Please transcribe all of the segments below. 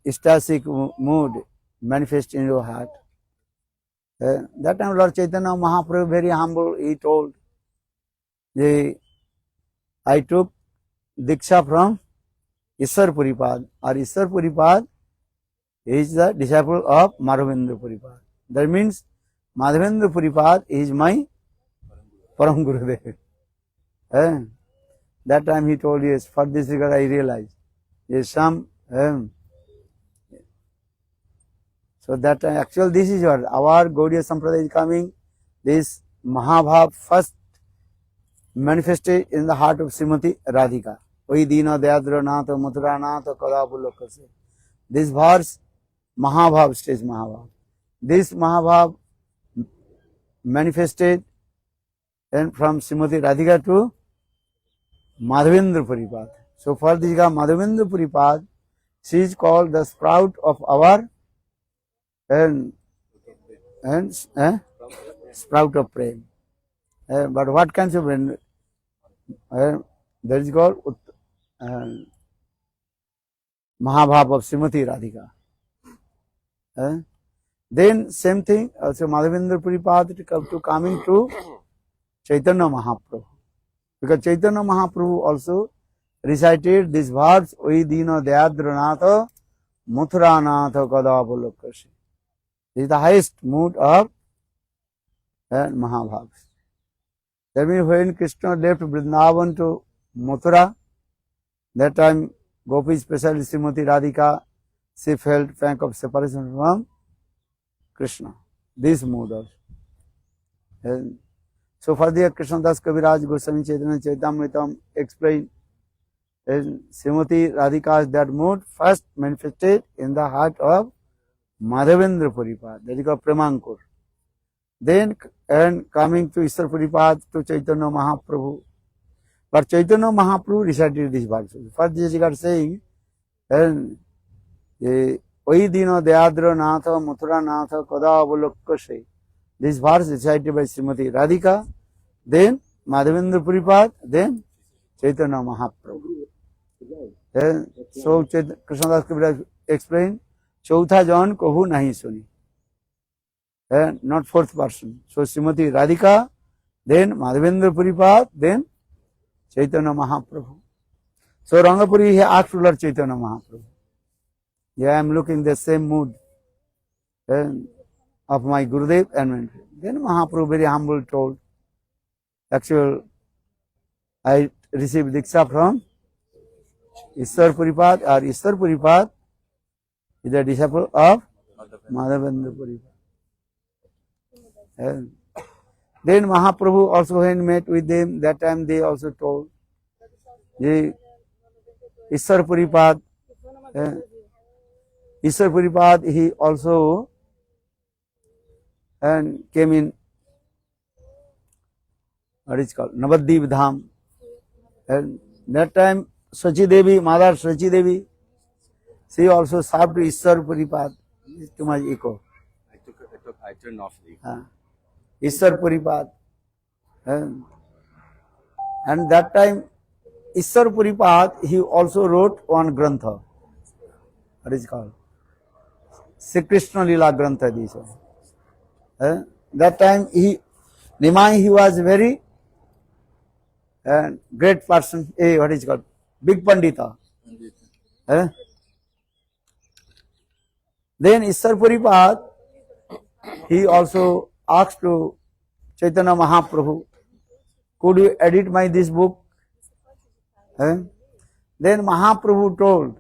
ecstatic mood manifest in your heart. That time Lord Chaitanya Mahaprabhu, very humble, he told, I took Diksha from Ishwar Puripad, or Ishwar Puripad is the disciple of Madhavendra Puripad. That means Madhavendra Puripad is my Param Gurudev. That time he told, yes, for this regard I realized, yes, some, so that actually this is what our Gaudiya Sampradaya is coming, this Mahabhav first manifested in the heart of Srimati Radhika. Oi Dina Dayadra Natha Mathura Natha Kadapulokase. This verse, Mahabhav stage Mahabhav. This Mahabhav manifested and from Srimati Radhika to Madhavendra Puripad. So for this Madhavendra Puripad, she is called the sprout of our sprout of prem. But what kinds of that is called Mahabhav of Srimati Radhika. Then same thing also Madhavendra Puripad to coming to Chaitanya Mahaprabhu. Because Chaitanya Mahaprabhu also recited this verse, Oi Dina Dayadranatha Mathuranatha Kadapulokase. This is the highest mood of Mahabhavs. That means when Krishna left Vrindavan to Mathura, that time Gopi, especially Srimati Radhika, she felt pang of separation from Krishna. This mood also. So for the Krishna Das Kaviraj Goswami Chaitanya Chaitamritam explained, Srimati Radhika's that mood first manifested in the heart of Madhavendra Puripad, that is called Premankur. Then and coming to Ishwar Puripad to Chaitanya Mahaprabhu. But Chaitanya Mahaprabhu recited this verse. First this is saying, Oi Dina Dayadra Natha Mathura Natha Kadapulokase. This verse recited by Srimati Radhika, then Madhavendra Puripad, then Chaitanya Mahaprabhu. So Krishnadas Kaviraj explained, Chautha Jan Kahu Nahi Suni. Not fourth person. So Srimati Radhika, then Madhavendra Puripad, then Chaitanya Mahaprabhu. So Rangapuri he asked to Lord Chaitanya Mahaprabhu, yeah, I am looking the same mood of my Gurudev and then Mahaprabhu very humble told, actually I received Diksha from Ishwar Puripad, or Ishwar Puripad is a disciple of Madhavendra Puripad. Then Mahaprabhu also when met with them, that time they also told, the Ishwar Puripad, Ishwar Puripad, he also came in, what is called, Navadvip Dham. And that time Sachi Devi, Mother Sachi Devi, she also served to Ishwar Puripad. It's too much echo. I turned off the Ishwar Puripad. And that time Ishwar Puripad, he also wrote one grantha. What is called? Sri Krishna Lila Grantha. This one. That time he was very great person. What is called? Big Pandita. Then Ishwar Puripad, he also asked to Chaitanya Mahaprabhu, could you edit this book? Then Mahaprabhu told,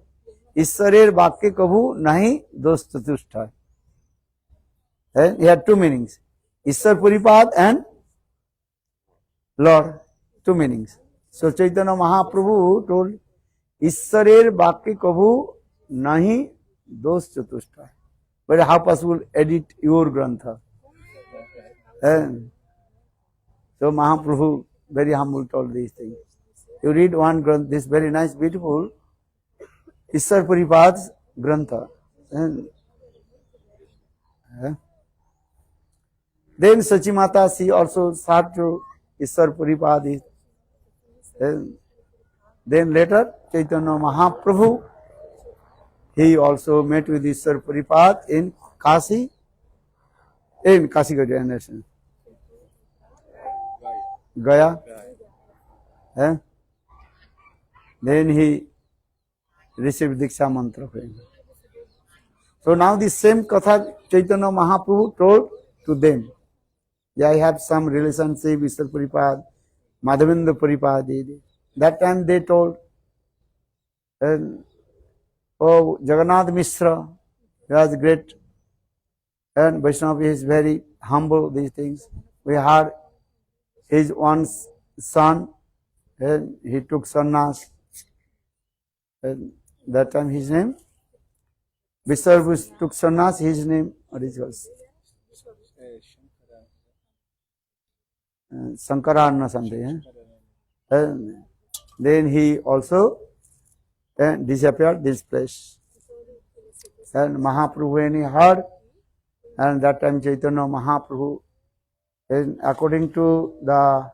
Ishwarer Vakya Kabhu Nahi Dos Chatushta. He had two meanings. Ishwar Puripad and Lord. Two meanings. So Chaitanya Mahaprabhu told, Ishwarer Vakya Kabhu Nahi Dos Chatushta. But how possible edit your grantha? So Mahaprabhu very humble told these things. You read one grantha, this very nice, beautiful Ishwar Puripad's grantha. Then Sachimata, she also served to Ishwar Puripad. Then later Chaitanya Mahaprabhu, he also met with Ishwar Puripad in Kashi, Generation. Gaya. Eh? Then he received Diksha Mantra from him. So now the same Katha Chaitanya Mahaprabhu told to them. Yeah, I have some relationship with Ishwar Puripad, Madhavendra Puripad. That time they told, oh, Jagannath Mishra, he was great, and Vaishnava is very humble, these things. We heard his one son, and he took sannyas, and that time his name, Vishwar took sannyas, his name, what is it? Sankarana something. And then he also disappeared this place. And Mahaprabhu when he heard, and that time Chaitanya Mahaprabhu, and according to the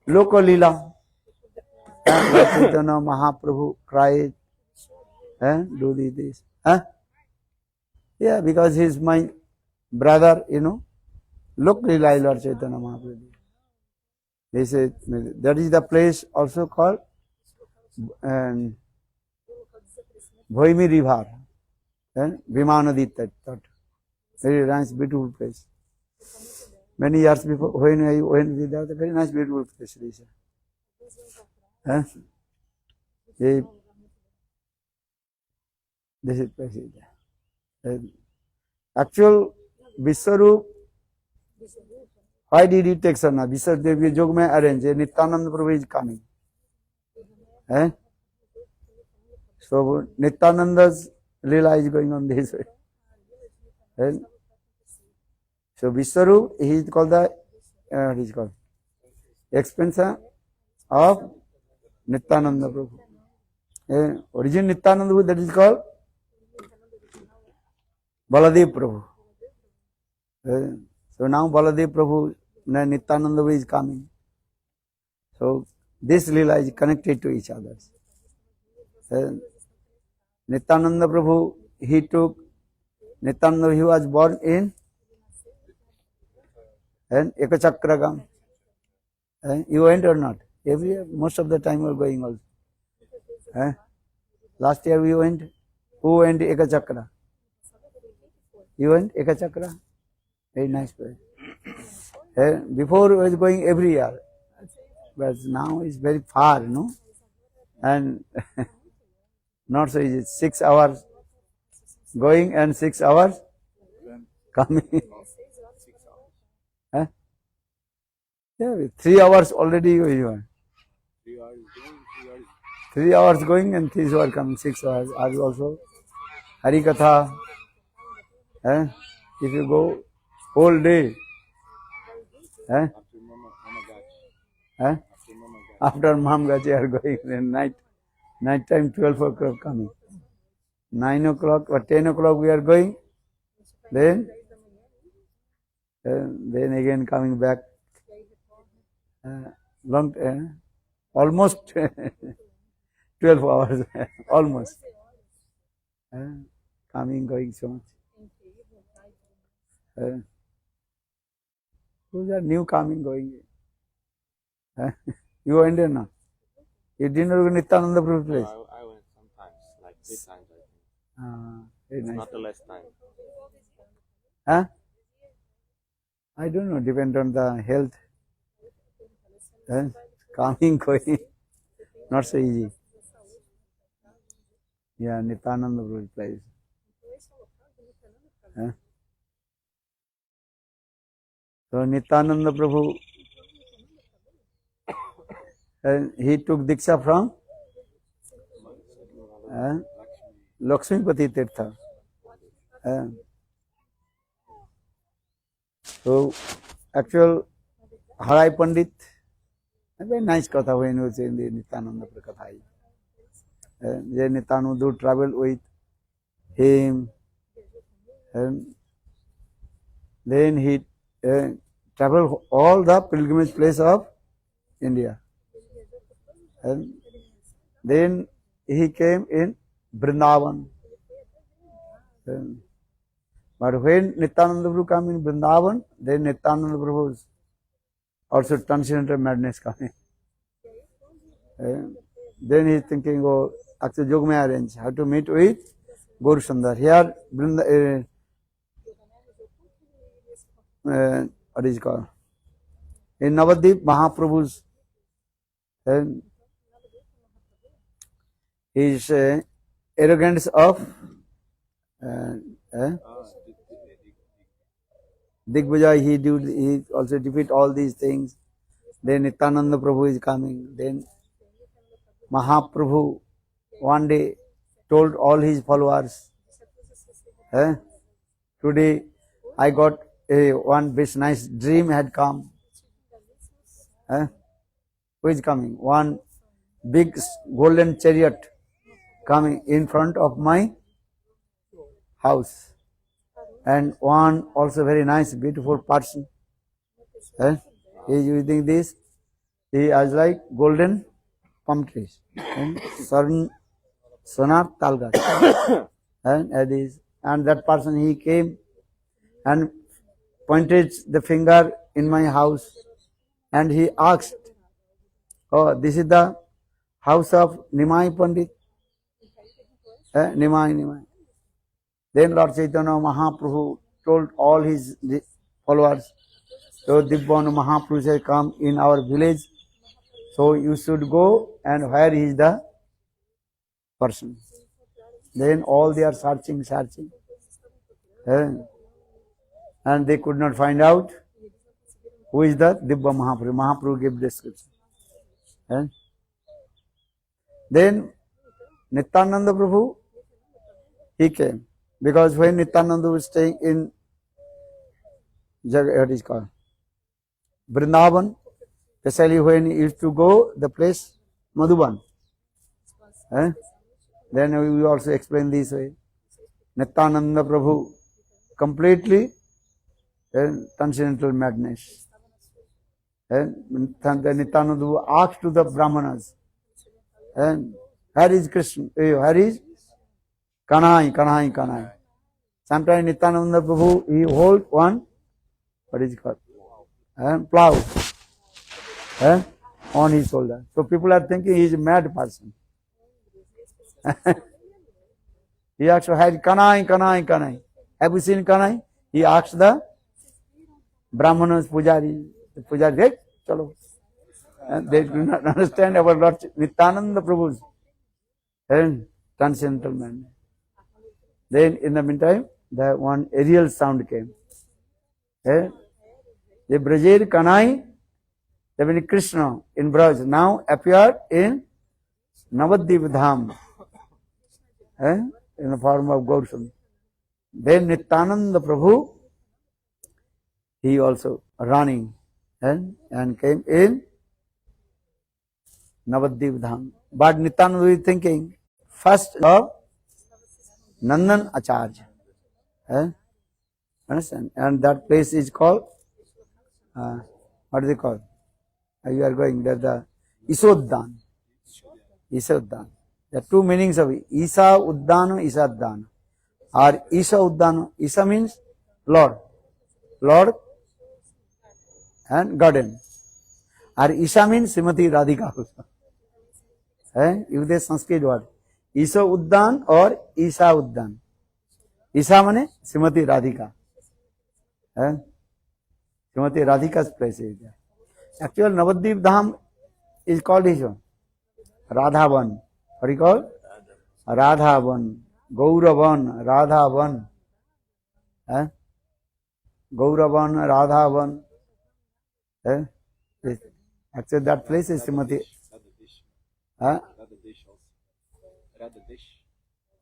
local lila, and Chaitanya Mahaprabhu cried and do this. Yeah, because he is my brother, look lila Lord Chaitanya Mahaprabhu. He said that is the place also called Bhoimi River and Vimanadi Tat. Very nice, beautiful place. Many years before, when I went with that, very nice, beautiful place. This is place. Actual Vishwarup, why did he take sannyas? Vishwadev Jog mein arranged. Nityananda Prabhu is coming. So Nityananda's Leela is going on this way. So Vishwarup, he is called the expansion of Nityananda Prabhu. Origin Nityananda Prabhu, that is called Baladev Prabhu. So now Baladev Prabhu, Nityananda Prabhu is coming. So this Leela is connected to each other. Nityananda Prabhu, Nityananda, he was born in Ekachakragam. You went or not? Every year, most of the time we are going also. Last year we went. Who went Ekachakra? You went Ekachakra? Very nice place. Before we was going every year. But now it's very far, and not so easy. 6 hours going and 6 hours coming. Yeah, 3 hours already we went. 3 hours going and 3 hours coming. 6 hours are also Harikatha. If you go whole day. After Mamgachi are going, then night time 12 o'clock coming. 9 o'clock or 10 o'clock we are going. Then again coming back. Almost 12 hours, almost. Coming, going so much. Who's are new coming, going? You went there now? You didn't go to Nityananda Prabhu's place? I went sometimes, like 3 times, I think. Very nice. Not the last time. I don't know, depend on the health. Coming, going, not so easy. Yeah, Nityananda Prabhu's place. So Nityananda Prabhu, he took Diksha from Lakshmipati Tirtha. So actual Harai Pandit, a very nice katha when he was in the Nityananda Prakathai. Nityananda traveled with him, and then he traveled all the pilgrimage place of India. And then he came in Vrindavan. But when Nityananda Prabhu come in Vrindavan, then Nityananda Prabhu also transcendental madness coming. Then he is thinking, oh, actually Jog may arrange how to meet with Gaur Sundar. Here, what is it called? In Navadvip, Mahaprabhu's his arrogance of Digvijay, he also defeat all these things. Then Nityananda Prabhu is coming. Then Mahaprabhu one day told all his followers, today I got one this nice dream had come. Who is coming? One big golden chariot coming in front of my house. And one also very nice, beautiful person. He is using this. He has like golden palm trees. And Sonar Talgat. And that person, he came and pointed the finger in my house. And he asked, oh, this is the house of Nimai Pandit. Nimai. Then Lord Chaitanya Mahaprabhu told all his followers, so Dibbana Mahaprabhu has come in our village, so you should go and where is the person. Then all they are searching. And they could not find out who is the Dibba Mahaprabhu. Mahaprabhu gave description. Then Nityananda Prabhu, he came. Because when Nityananda was staying in what is called Vrindavan, especially when he used to go the place Madhuban, then we also explain this way. Nityananda Prabhu completely transcendental madness. Nityananda asked to the Brahmanas, where is Krishna? Where is Kanai. Sometimes Nityananda Prabhu, he hold one, what is it called? Plow on his shoulder. So people are thinking he is a mad person. He actually had Kanai. Have you seen Kanai? He asked the Brahmanas, Pujari, hey, chalo. And they do not understand about Lord Nityananda Prabhu's transcendental man. Then in the meantime, the one aerial sound came. The Brajer Kanai, the very Krishna in Braj now appeared in Navadvip Dham, in the form of Gaurasundar. Then Nityananda Prabhu, he also running and came in Navadvip Dham. But Nityananda is thinking first of Nandan Acharya. Understand? And that place is called, what is it called? You are going, there's the Isoddan. There are two meanings of it. Isa Uddana, Isa Uddana. Or Isa Uddana. Isa means Lord and garden. Or Isa means Srimati Radhika. If they Sanskrit word. Isa Uddan or Isa Uddan. Isa means Srimati Radhika. Srimati Radhika's place is there. Actual Navadvip Dham is called his one. Radhavan. What do you call? Radhavan. Gauravan. Radhavan. Gauravan. Radhavan. Actually that place is Srimati.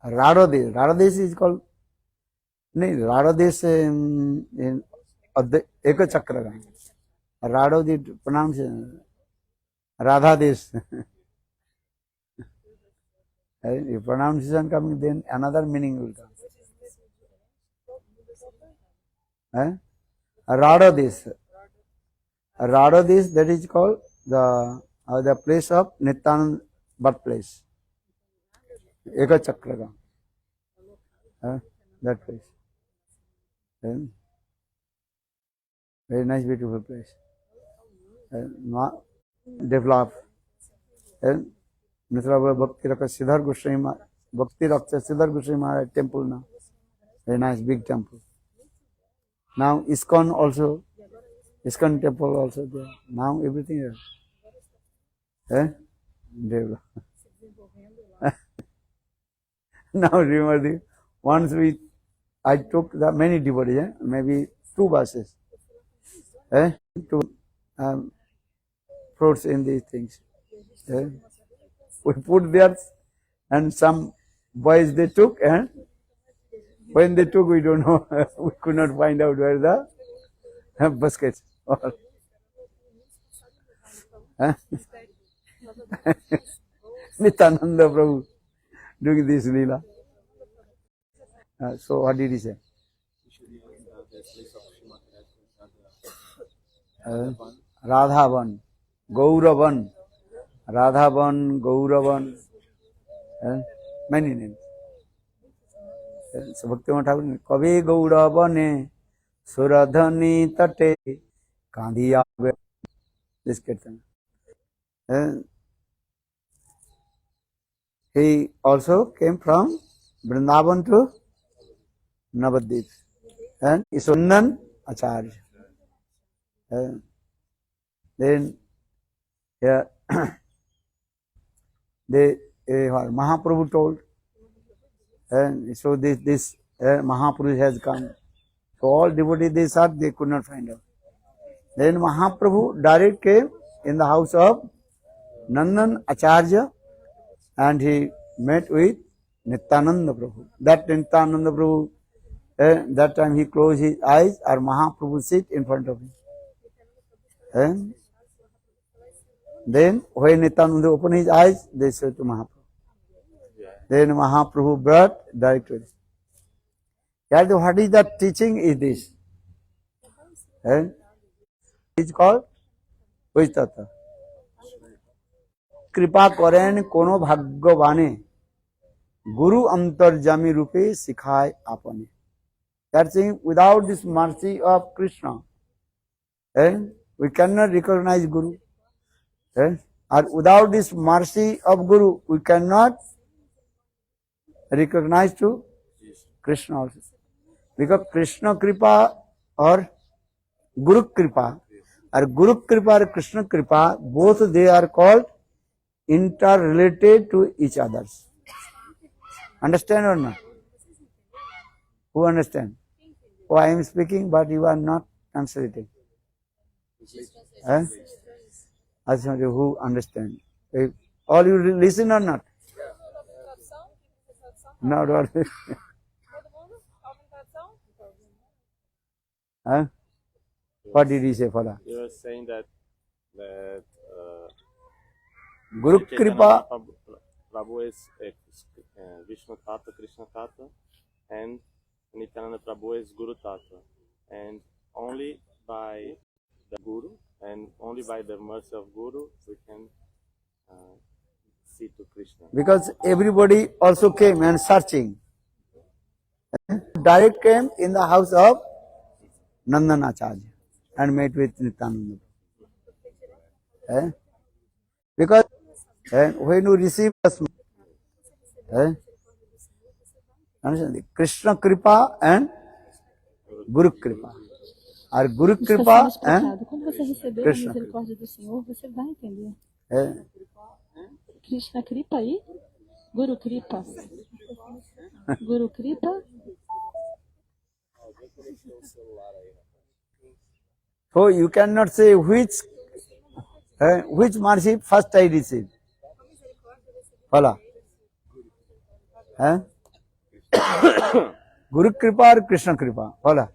Radhadesh is called. No, Radhadesh in Eka Chakra. Radhadesh pronounced Radhadesh. If pronunciation coming, then another meaning will come. Radhadesh. Radhadesh, that is called the place of Nityananda birthplace. Eka Chakra. that place. And very nice, beautiful place. Develop. And Mithra Bhakti Rakha Siddhar Goswami, Bhakti Rakha Siddhar Goswami Maharaj temple now. Very nice, big temple. Now ISKCON also, ISKCON temple also there. Now everything is develop. Now remember, once I took the many devotees, maybe 2 buses, to fruits in these things. We put there, and some boys they took, and when they took, we don't know, we could not find out where the baskets are. Nityananda Prabhu doing this lila. So what did he say? Radhavan, Gauravan, Radhavan, Gauravan, many names. So Bhaktivinoda Thakur, Kavi Gauravane, Suradhani Tate, Kandhiya. This kirtan. He also came from Vrindavan to Navadvip, and Isunnan Acharya. Then here Mahaprabhu told, and so this Mahaprabhu has come. So all devotees they sought, they could not find out. Then Mahaprabhu direct came in the house of Nandan Acharya, and he met with Nityananda Prabhu. That Nityananda Prabhu, that time he closed his eyes, or Mahaprabhu sit in front of him. Then when Nityananda opened his eyes, they said to Mahaprabhu. Then Mahaprabhu brought directly. What is that teaching is this? It's called which tattva? कृपा करें कोनो भाग्यवाने गुरु अंतर्जामी रूपे सिखाए आपने. That's saying without this mercy of Krishna, we cannot recognize Guru. Or without this mercy of Guru, we cannot recognize to Krishna also. Because Krishna Kripa or Guru Kripa, or Guru Kripa or Krishna Kripa, both they are called interrelated to each others. Understand or not? Who understand? Oh, I am speaking, but you are not translating. I said, who understand? All you listen or not? No, not. What did he say, Father? You were saying that Guru Kripa. Prabhu is Vishnu Tattva, Krishna Tattva, and Nityananda Prabhu is Guru Tattva. And only by the Guru and only by the mercy of Guru we can see to Krishna. Because everybody also came and searching. Direct came in the house of Nandan Acharya and met with Nityananda. Because when you receive understand, Krishna Kripa and Guru Kripa. Or Guru Kripa and Quando você receber a Krishna. misericórdia do Senhor, você vai entender. Eh, Krishna Kripa aí? Guru Kripa. Guru Kripa. So you cannot say which mercy first I received. Follow. Guru Kripa or Krishna Kripa. Follow.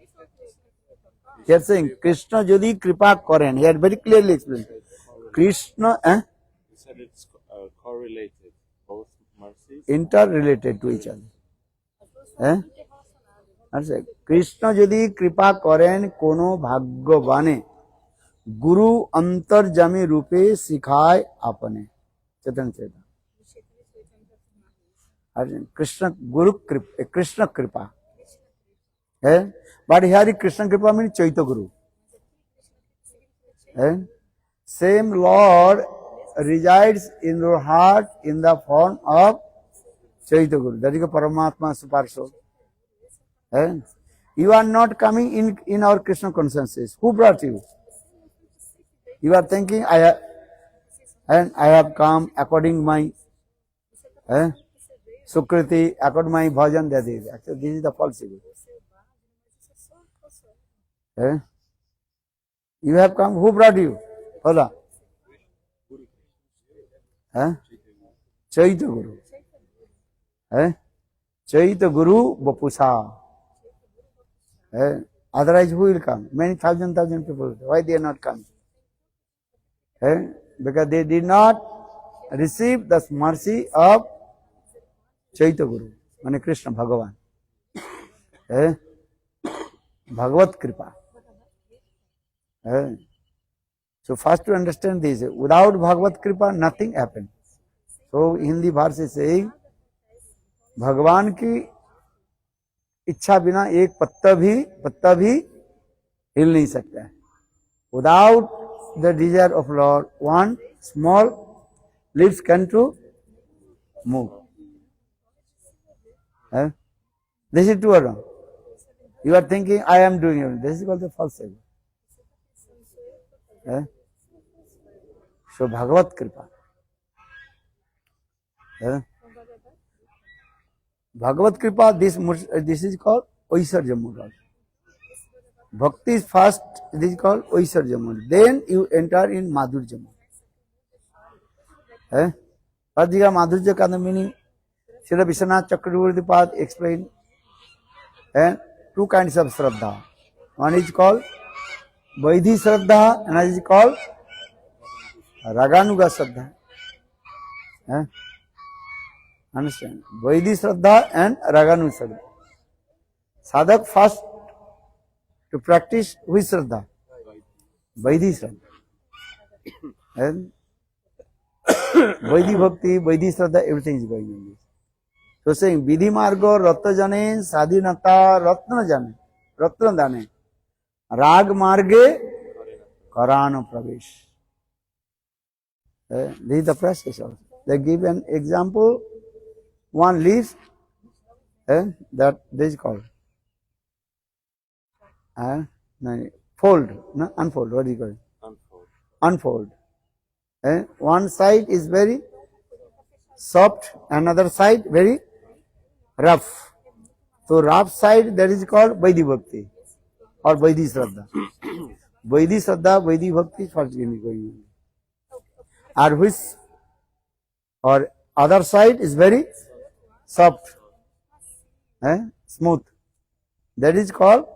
He is saying Krishna Jodi Kripa Koren. He had very clearly explained. Krishna You said it's correlated, both mercies. interrelated to each other. Krishna यदि कृपा करें कोनो भाग्यवाने गुरु अंतर्जामी रूपे सिखाए आपने. चेतन चेतन कृष्ण गुरु कृपा, कृष्ण कृपा Eh? But here Krishna Kripa means Chaitya Guru. Eh? Same Lord resides in your heart in the form of Chaitya Guru. That is a Paramatma Super Soul. Eh? You are not coming in our Krishna consciousness. Who brought you? You are thinking, I have come according my Sukriti, according my bhajan, that is. Actually, this is the false ego. You have come, who brought you? Hola. Chaitya Guru. Chaitya Guru Vapusa. Otherwise, who will come? Many thousand people. Why they are not coming? Because they did not receive the mercy of Chaitya Guru, Mane Krishna Bhagavan. Bhagavat Kripa. So first to understand this, without Bhagavat Kripa, nothing happens. So Hindi verse is saying, भगवान की इच्छा बिना एक पत्ता भी हिल नहीं सकता है. Without the desire of Lord, one small leaves can to move. This is true or wrong? You are thinking, I am doing it. This is called the false ego. So Bhagavat Kripa. Bhagavat Kripa, this is called Oisarja Mudra. Bhakti is first, this is called Oisarja Mudra. Then you enter in Madhurja Mudra. Radhika Madhurja ka meaning, Srila Vishwanath Chakravarti Pad explained two kinds of Shraddha. One is called Vaidhi Shraddha, another is called Raganuga Shraddha. Understand? Vaidhi Shraddha and Raganu Shraddha. Sadhak first to practice which Shraddha? Vaidhi Shraddha. And Vaidhi Bhakti, Vaidhi Shraddha, everything is going on this. So saying, Vidhi Margo, Ratna Jane, Sadhinata, Ratna Jane, Ratna Dane, Rag Marge, Karana Pravesh. This is the process also. They give an example. One leaf, that this is called fold, no? Unfold, what do you call it? Unfold. One side is very soft, another side very rough. So rough side, that is called Vaidhi Bhakti or Vaidhi Shraddha. Vaidhi Shraddha, Vaidhi Bhakti is first going on. Or which, or other side is very soft, smooth. That is called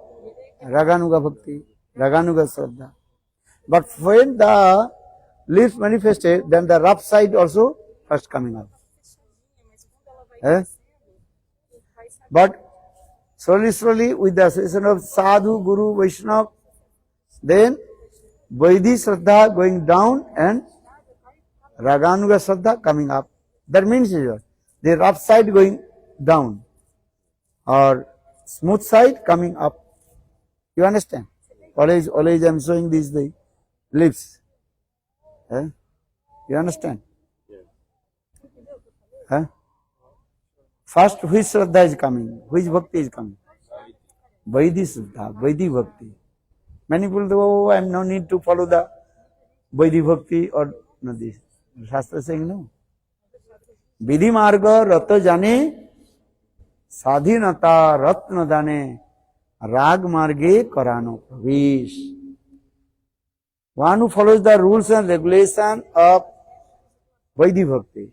Raganuga Bhakti, Raganuga Shraddha. But when the leaves manifested, then the rough side also first coming up. But slowly with the association of Sadhu, Guru, Vaishnava, then Vaidhi Shraddha going down and Raganuga Shraddha coming up. That means the rough side going down or smooth side coming up. You understand? Always I am showing these the lips. You understand? First, which Shraddha is coming? Which Bhakti is coming? Vaidhi Shraddha, Vaidhi Bhakti. Many people say, oh, I have no need to follow the Vaidhi Bhakti or no, this. Shastra is saying no. Vidhi Marga Rata Jane Sadhinata Ratna Dane Rag Marge Karano Pravesh. One who follows the rules and regulation of Vaidhi Bhakti.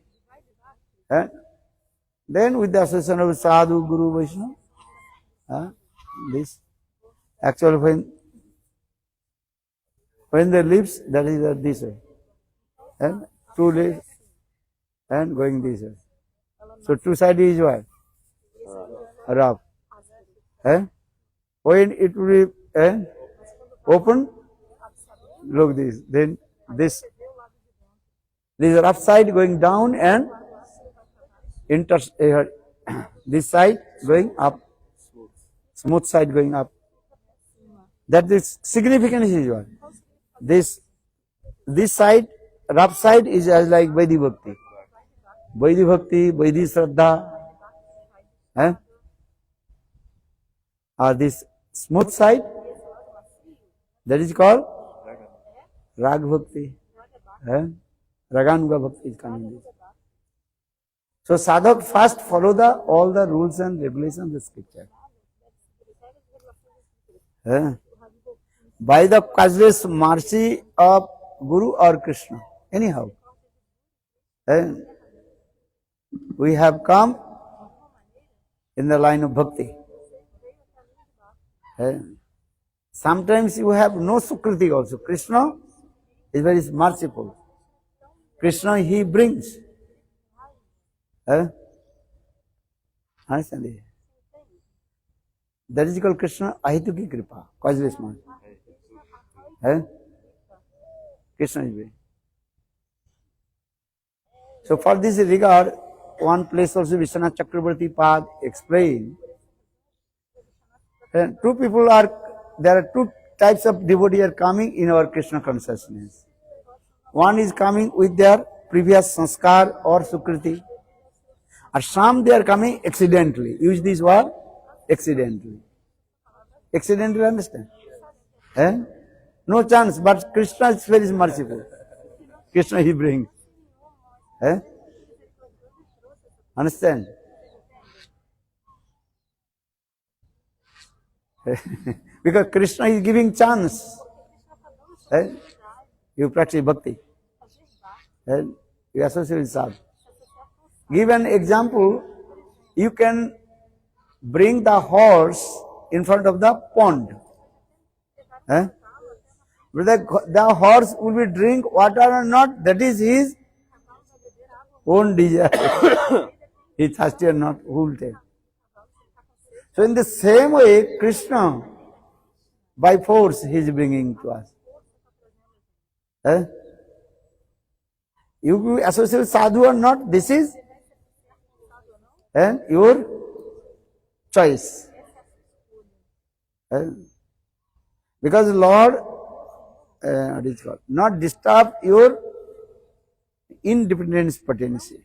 Then with the association of Sadhu, Guru, Vaishnava, this actually when the lips, that is this way. And two lips and going this way. So two sides is what? Rough. When it will be open, look this. Then this rough side going down and this side going up. smooth side going up. That is significance is what? This side, rough side is as like Vaidhi Bhakti. Vaidhi Bhakti, Vaidhi Shraddha. Or this smooth side, that is called Rag Bhakti. Raganuga Bhakti is coming. So sadhak first follow all the rules and regulations of the scripture. By the causeless mercy of Guru or Krishna. Anyhow, we have come in the line of bhakti. Sometimes you have no Sukriti also. Krishna is very merciful. Krishna, he brings. Understand it? That is called Krishna Ahituki Kripa, causeless mercy. Krishna is bringing. So for this regard, one place also Vishwanath Chakravarti Pad explained. There are two types of devotees are coming in our Krishna consciousness. One is coming with their previous sanskar or sukriti. Or some they are coming accidentally. Use this word, accidentally. Accidentally, understand? No chance, but Krishna is very merciful. Krishna he brings. Understand? Because Krishna is giving chance. You practice bhakti. You associate with sadhu. Give an example. You can bring the horse in front of the pond. Whether the horse will be drink water or not, that is his own desire. He is thirsty or not, who will take? So in the same way, Krishna, by force, he is bringing to us. You associate with sadhu or not, this is your choice. Because Lord, what is called, not disturb your independence potency.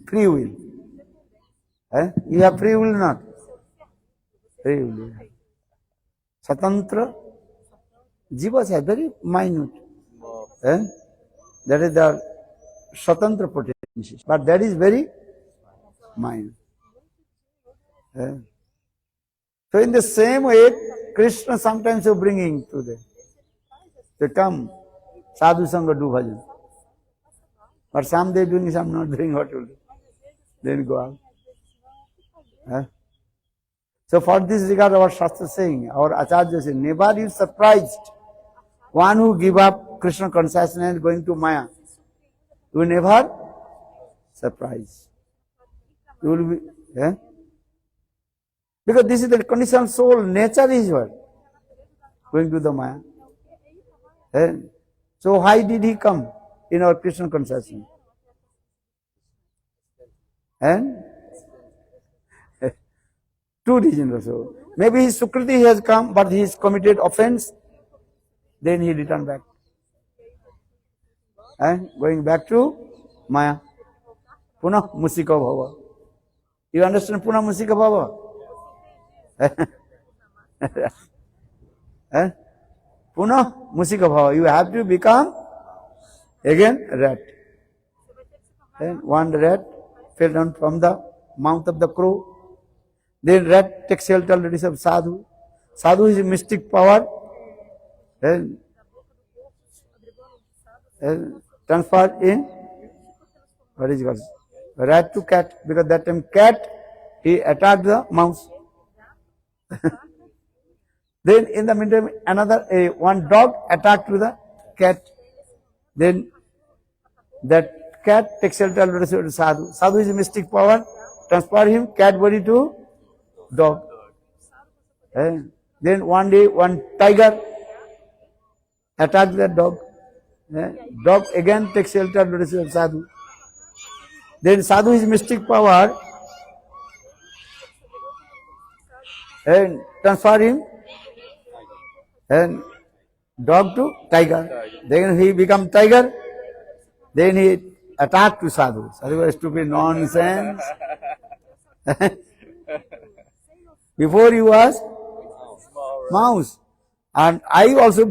Free will. You have free will not? Free will. Satantra. Jivas are very minute. That is the Satantra potency. But that is very minute. So in the same way, Krishna sometimes is bringing to them. They come, sadhu sangha do bhajan. But some they doing, some not doing, what will do? Then go out. So for this regard, our Shastra saying, our Acharya saying, never you surprised. One who give up Krishna consciousness going to Maya, you will never surprise. You will be, because this is the conditioned soul, nature is what? Going to the Maya. So why did he come in our Krishna consciousness? And two reasons also. Maybe his Sukriti has come, but he has committed offense. Then he returned back. And going back to Maya. Punah Musika Bhava. You understand Punah Musika Bhava? Punah Musika Bhava. You have to become again rat. And one rat fell down from the mouth of the crow. Then rat takes shelter of sadhu. Sadhu is a mystic power. And transferred in, what is it called? Rat to cat. Because that time cat, he attacked the mouse. Then in the meantime, one dog attacked to the cat. Then that cat takes shelter of sadhu. Sadhu is a mystic power. Transfer him, cat body to dog. Then one day, one tiger attacked that dog. Dog again takes shelter of sadhu. Then sadhu is mystic power. and transfer him and dog to tiger. Then he become tiger. Then he attack to sadhu. Sadhu was stupid nonsense. Before he was mouse. And I also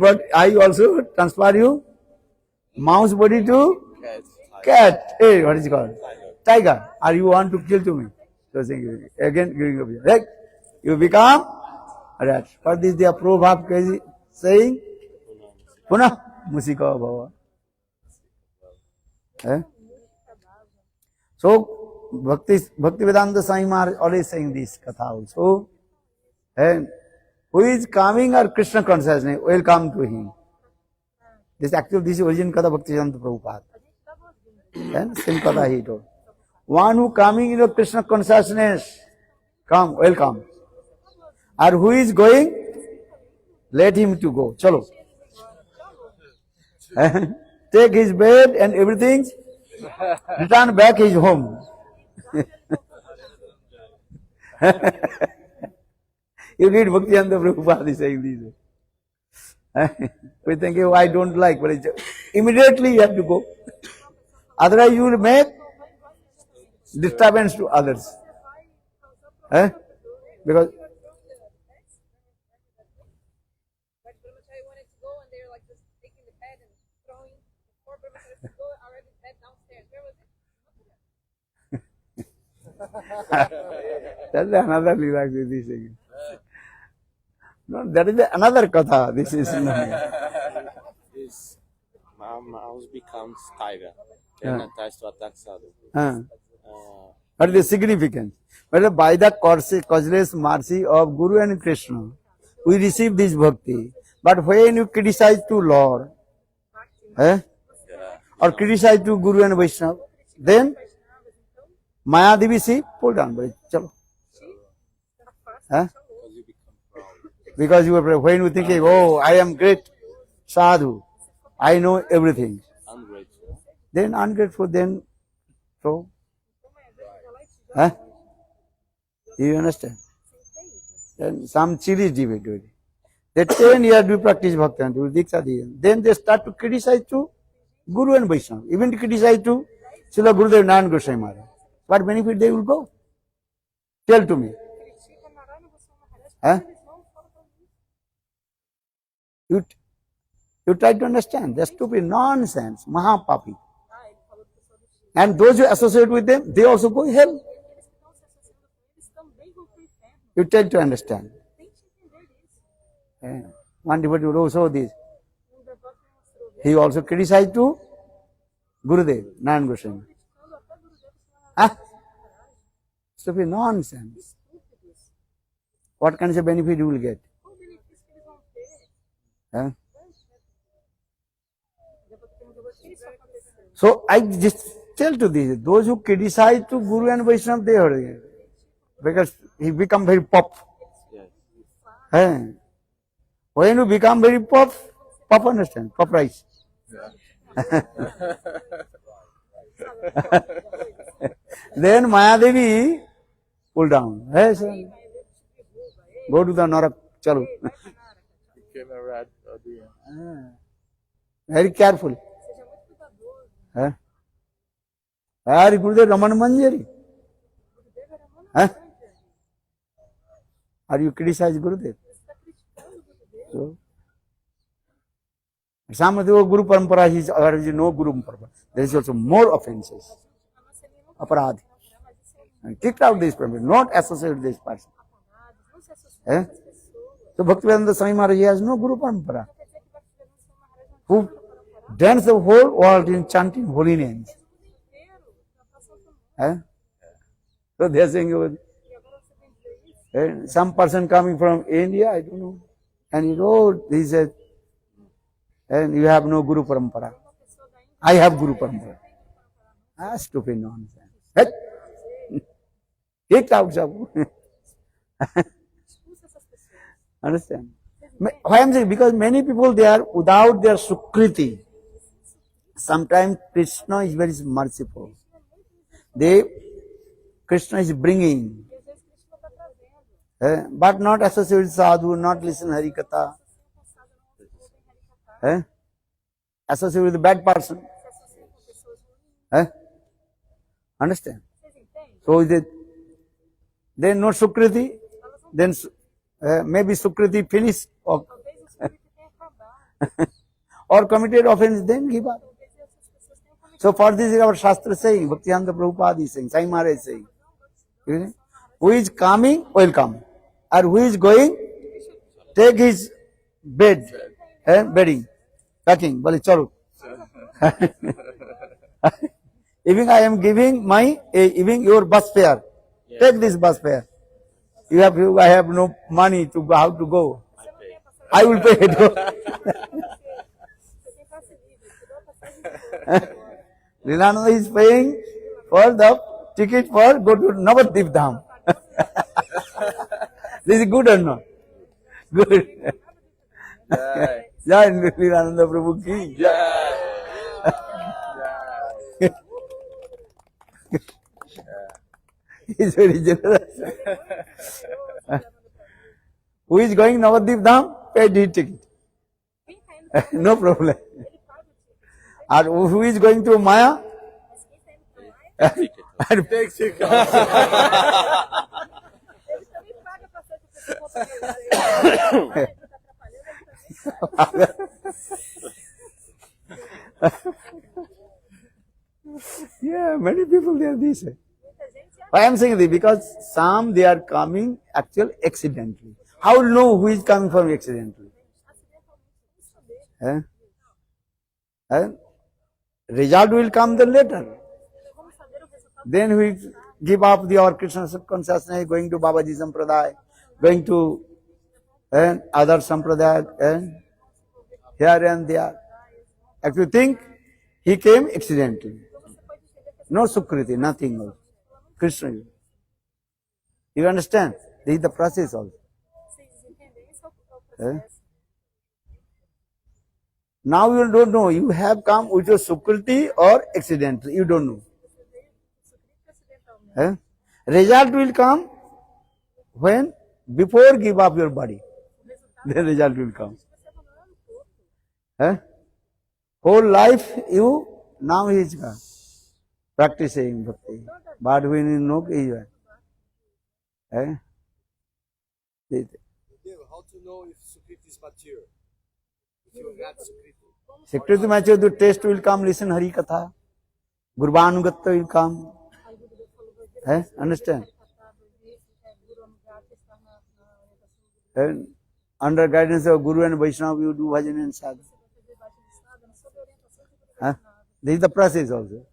transfer you mouse body to cat. Hey, what is it called? Tiger. Or you want to kill to me? So again giving up. Right? You become rat. What is the proverb saying? Punah musika bhava. Eh? So Bhaktivedanta Swami Maharaj always saying this katha also. And who is coming or Krishna consciousness, welcome to him. This is origin katha Bhaktivedanta Prabhupada. And same katha he told. One who coming in Krishna consciousness, come, welcome. Or who is going, let him to go. Chalo. Take his bed and everything, return back his home. You read Bhaktivedanta Prabhupada is saying this. We think, oh, I don't like, but immediately you have to go. Otherwise you will make disturbance to others. Because But Brahmachari wanted to go and they were like just taking the bed and throwing. Before Brahmachari to go, already the bed downstairs. Where was it? that's another Leela this thing. No, that is another katha. This is This mouse becomes tiger and tries to attack sadhu. What is the significance? Well, by the causeless mercy of Guru and Krishna, we receive this bhakti. But when you criticize to Lord, or criticize to Guru and Vaishnava, then Maya Devi see, pull down, chalo. Because you are, when you think, oh, I am great sadhu, I know everything. Ungrateful. Then ungrateful, then so. You understand? Then some serious debate with it. They 10 years we practice Bhakti, then they start to criticize to Guru and Vaishnava, even to criticize to Srila Gurudev Narayan Goswami Maharaj. What benefit they will go? Tell to me. You try to understand. They're stupid nonsense, Mahapapi. And those who associate with them, they also go hell. You try to understand. One devotee also this. He also criticized to Gurudev, Narayan Goswami. Stupid nonsense. What kind of benefit you will get? So I just tell to this, those who criticize to Guru and Vaishnava, they are because he become very pop. When you become very pop understand, pop rice. Then Maya Devi pull down. Go to the Narak, chalo. Became a rat. Very careful. Hari Gurudev Raman Manjari. Are you criticize Gurudev? So, some of the Guru Parampara is, there is no Guru Parampara. There is also more offenses. Aparadhi. And kicked out this person, not associate with this person. So Bhaktivedanta Swami Maharaj has no Guru Parampara. Who dance the whole world in chanting holy names. So they are saying, some person coming from India, I don't know, and he wrote, he said, and you have no Guru Parampara. I have Guru Parampara. Stupid nonsense. Kicked out, sab. Understand? Why I am saying? Because many people, they are without their Sukriti. Sometimes Krishna is very merciful. Krishna is bringing. But not associate with sadhu, not listen Hari Katha. Associate with a bad person. Understand? So then no Sukriti, then maybe Sukriti finished or, or committed offense, then give up. So for this is our Shastra saying, Bhaktivedanta Prabhupada is saying, Sai Maharaj is saying. Who is coming, will come. Or who is going, take his bed, bedding, packing, bale chalo. Even I am giving even your bus fare. Take this bus fare. I have no money to how to go. I will pay it. Lilananda is paying for the ticket for go to Navadvip Dham. This is good or not? Good. Jai Lilananda Prabhu ki. He is very generous. Who is going Navadvip Dham? Pay the ticket. No problem. Or who is going to Maya? Take it. Yeah, many people they are this way. Why I am saying this? Because some they are coming actually accidentally. How will know who is coming from accidentally? Result will come then later. Then we give up our Krishna consciousness, going to Babaji Sampradaya, going to other Sampradaya, here and there. If you think he came accidentally, no Sukriti, nothing else. Krishna. You understand? This is the process also. Now you don't know. You have come with your Sukriti or accidentally. You don't know. Result will come when? Before give up your body. The result will come. Whole life you, now he is practicing bhakti. But when you know, he is. How to know if Sukriti is mature? If you got Sukriti. Sukriti mature, the taste will come, listen Hari Katha. Gurvanugatta will come. Understand? And under guidance of Guru and Vaishnava, you do bhajan and sadhu. This is the process also.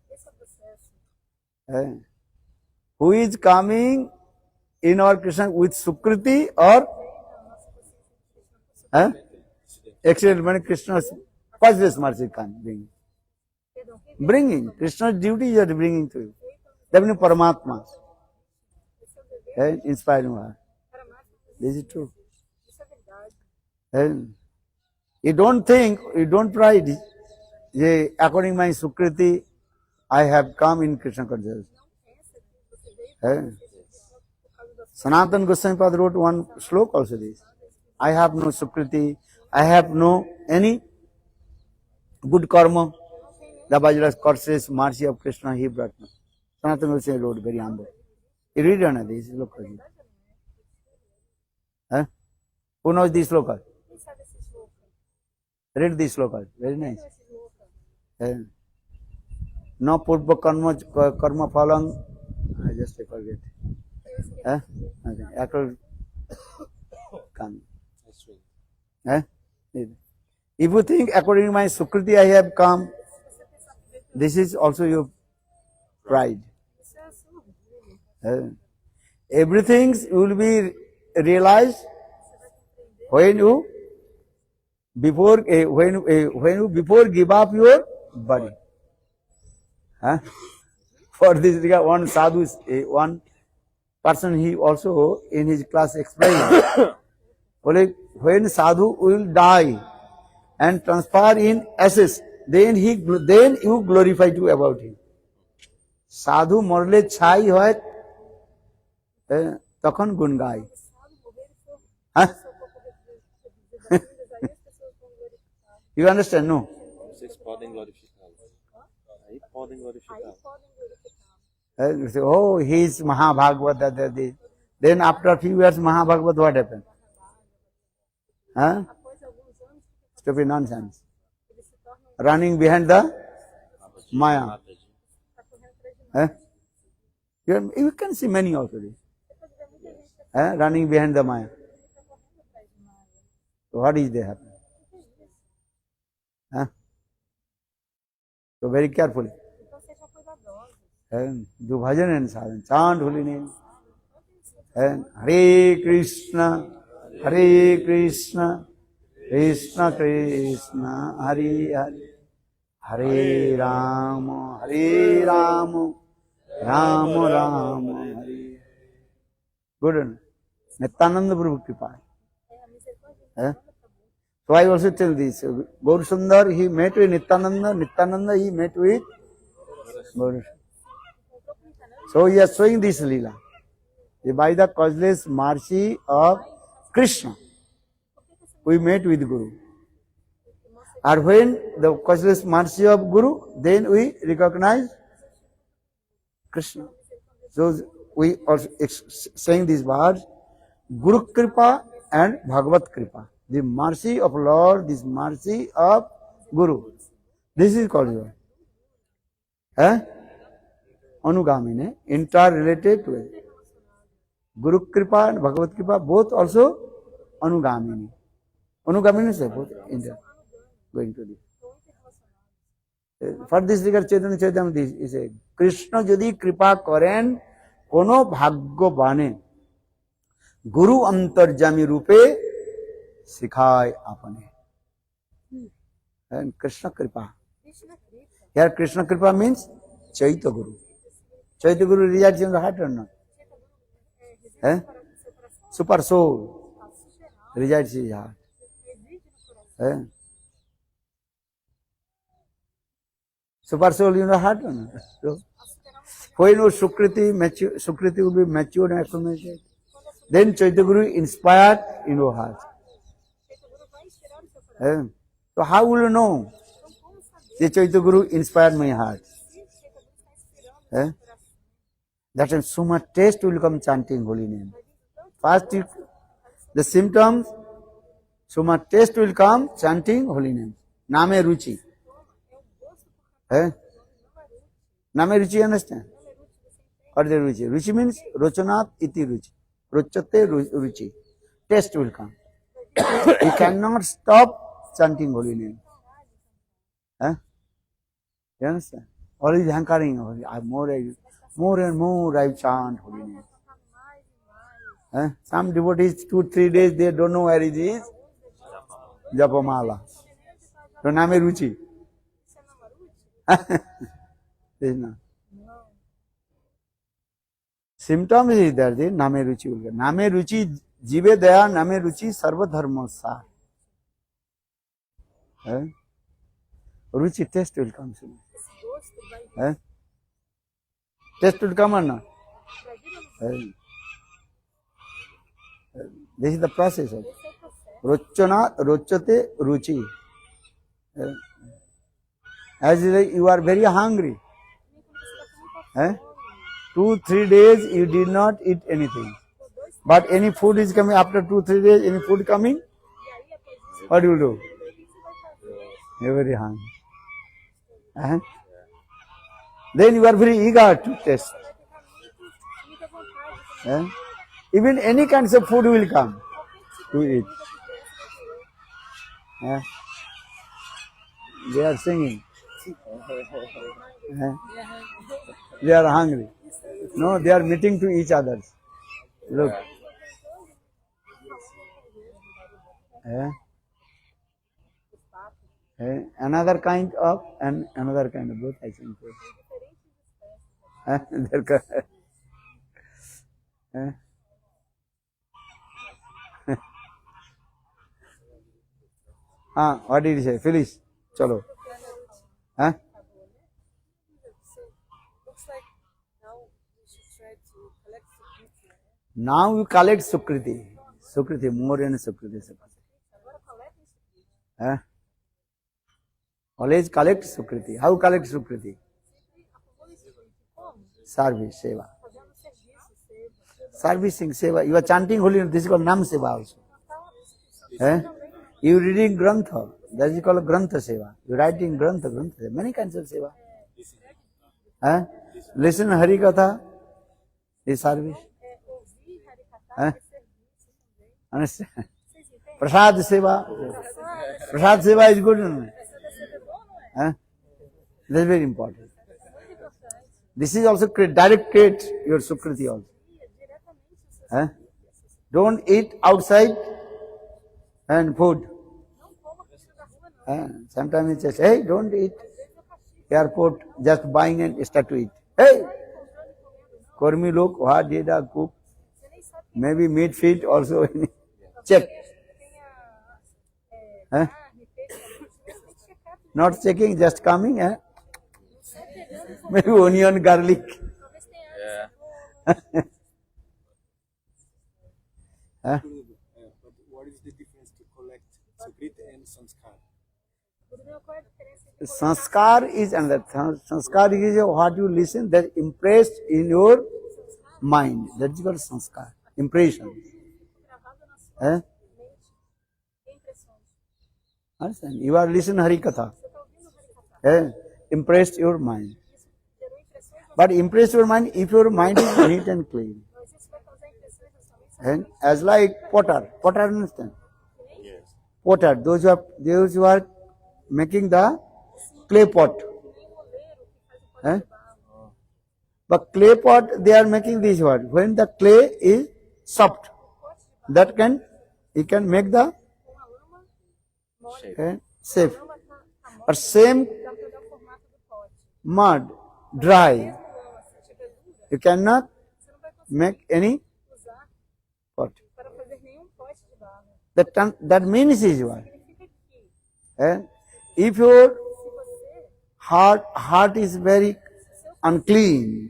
Who is coming in our Krishna with Sukriti or accident? When Krishna's first mercy can bringing. Krishna's duty is bringing to you. Definitely Paramatma. Inspiring her. This is true. You don't think, you don't pride. According to my Sukriti, I have come in Krishna consciousness. Sanatana Goswami Pada wrote one slok also this. I have no Sukriti, I have no any good karma. The Bajra's courses, mercy of Krishna, he brought me. Sanatana Goswami wrote very humble. You read on this, look at it. Who knows this sloka? Read this sloka, very nice. No purva karma phalang. I just forget. Okay. After come. If you think according to my Sukriti I have come, this is also your pride. Everything will be realized when you before give up your body. For this one sadhu, one person, he also in his class explained, when sadhu will die and transfer in ashes, then you glorify to about him. Sadhu morle chai hoy, তখন গুণ গায়। Huh? sou um pouco reduzidas, aí as pessoas vão glorificar. You understand? No. Vocês podem glorificá-lo. Aí podem Aí glorificá-lo. podem glorificar. You say, oh, he is Mahabhagavad. Then after a few years, Mahabhagavad, what happened? Huh? Após alguns anos, Stupid nonsense. eles se tornam Running behind the Maya. Mataji. tá correndo atrás de nós. Huh? You can see many also. Você pode ver muita gente Running behind the Maya. que está correndo atrás de nós. So what is there happening? Huh? So very carefully. Então sejam cuidadosos. Do bhajan and sadhan. Chant holy name. Hare Krishna, Hare Krishna, Krishna Krishna, Hare Hare, Hare Rama, Hare Rama, Rama Rama, Hare Hare. Good. Nityananda Prabhu Kripa. É a misericórdia. So I also tell this. Gaur Sundar, he met with Nityananda. Nityananda, he met with Gaur. So he is showing this lila. By the causeless mercy of Krishna, we met with Guru. And when the causeless mercy of Guru, then we recognize Krishna. So we also saying these words, Guru Kripa and Bhagavad Kripa. The mercy of Lord, this mercy of Guru. This is called Anugamine, interrelated to it. Guru Kripa and Bhagavad Kripa, both also Anugamini. Anugamini is both inter going to this. For this regard, Chaitanya Charitamrita is a Krishna Jodi Kripa Karen Kono Bhagyo Bane Guru Antarjami Rupe Sikhai Apane. And Krishna Kripa. Here Krishna Kripa means Chaitya Guru. Chaitya Guru resides in the heart or not? Super soul resides in his heart. Super soul in the heart or not? So, when Sukriti will be matured and acclimated, then Chaitya Guru inspired in your heart. So how will you know that Chaitya Guru inspired my heart? That time so much taste will come chanting holy name. First, the symptoms, so much taste will come chanting holy name. Name Ruchi. Name Ruchi, understand? What is the Ruchi? Ruchi means Rochanat iti Ruchi. Rochate Ruchi. Taste will come. You cannot stop chanting holy name. You understand? Always hankering. More and more I chant holy name. Some devotees 2-3 days they don't know where it is. Japamala. So name Ruchi. Symptoms is there, the Name Ruchi will get. Name Ruchi Jive Daya Name Ruchi Sarva Dharma Sar. Ruchi taste will come soon. Taste will come or not? This is the process of Rochana, Rochate, Ruchi. As you are very hungry. 2-3 days you did not eat anything. But any food is coming after 2-3 days, any food coming? What do you do? You are very hungry. Then you are very eager to taste. Even any kinds of food will come to eat. They are singing. They are hungry. No, they are meeting to each other. Look. Another kind of and another kind of both, I think. What did he say? Finish. Chalo. Looks like now we should try to collect Sukriti. Now you collect Sukriti. Sukriti, more and Sukriti. Agora coletem Sukriti. Eh? Always collect Sukriti. How collect Sukriti? Sempre acumula Sukriti. Como? Service, Seva. Fazendo serviço, seva. Servicing, Seva. You are chanting holy name. This is called Nam Seva also. Cantar, Eh? You reading Grantha. That is called Grantha Seva. You writing Grantha, Grantha. Many kinds of Seva. Eh? Listen Hari Katha is service. ouvir Harikata Eh? é serviço também. Understand? Vocês entendem? Prasad Seva. Prasad Seva is good. No? Essa deve ser bom, não é? Eh? That's very important. Muito importante. This is also direct create your Sukriti also. Diretamente o seu Eh? Don't eat outside and food. não coma comida da rua, não. Sometimes it says, hey, don't eat. Às vezes eu castigo. Airport, just buying and start to eat. Hey, Kormi look, what did I cook? Você nem sabe Maybe meat feet also. Check. que tenha Eh? carne, peixe, você tem que checar tudo. Not checking, just coming. Sai pegando e Maybe onion, garlic. talvez tenha cebola. But what is the difference to collect Sukrit and Sanskar? Gurudev, qual é a diferença entre Sanskar is another. Sanskar is what you listen that impressed in your mind. That is called sanskar. Impression. gravado na sua Eh? mente? Que impressões? Understand? You are listening Hari Katha. Você está ouvindo Harikata? Impressed your mind. Isso gerou impressões na But impress your mind if your mind is neat and clean. mas isso vai causar impressões na sua mente. And as like potter, potter understand? Yes. Potter, those who are making the clay pot. Nem o oleiro que faz o pó Eh? de barro. But clay pot, they are making this word. When the clay is soft, that you can make the Com a lama mole, shape. a lama tá mole, But same dá para dar o formato do pote. mud, dry, Mesmo lama, se tiver dura, you cannot você não vai conseguir make any usar pot. para fazer nenhum pote de barro. That means is what? Significa que If your se você heart is very unclean